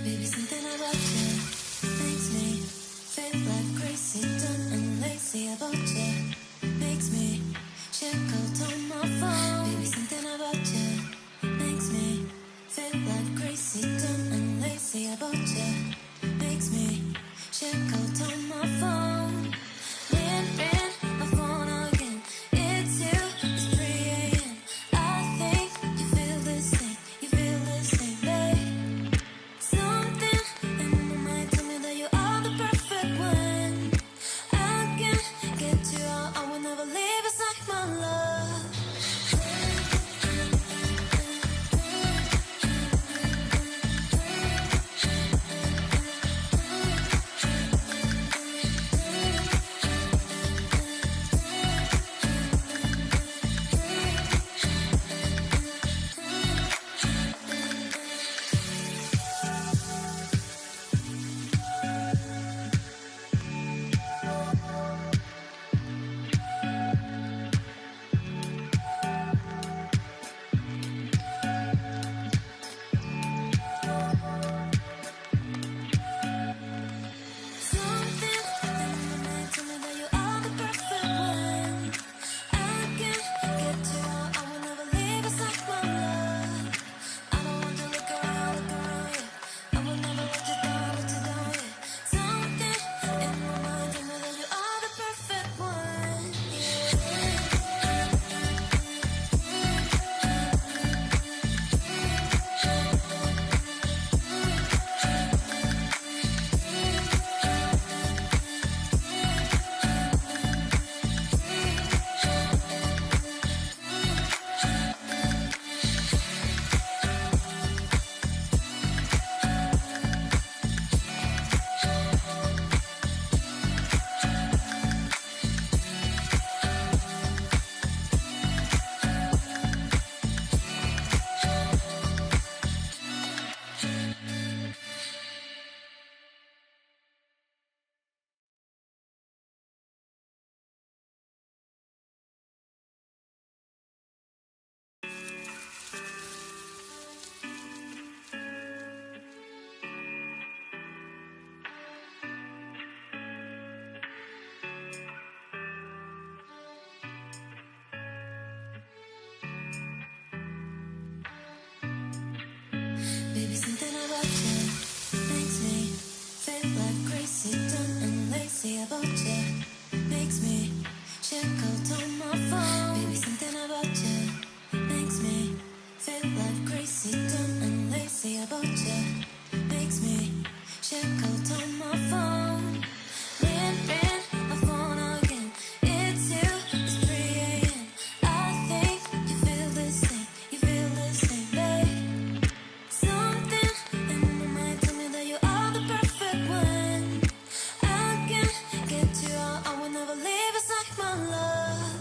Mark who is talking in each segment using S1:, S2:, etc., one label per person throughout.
S1: Baby, something about you makes me feel like crazy, dumb and lazy about you. Makes me check out on my phone. Baby, something about you makes me feel like crazy, dumb and lazy about you. Makes me check out on my phone. Ring, my phone again. It's you, it's 3 a.m. I think you feel this thing, babe. Something in my mind tell me that you are the perfect one. I can't get you out, I will never leave. It's like my love. Baby, something about you makes me feel like crazy, dumb and lazy about you. Makes me check out on my phone. Baby, something about you makes me feel like crazy, dumb and lazy about you. Makes me check out on my phone. Ring, my phone again. It's you, it's 3 a.m. I think you feel this thing, babe. Something in my mind tell me that you are the perfect one. I can't get you out, I will never leave. It's like my love.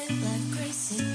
S1: feel like crazy.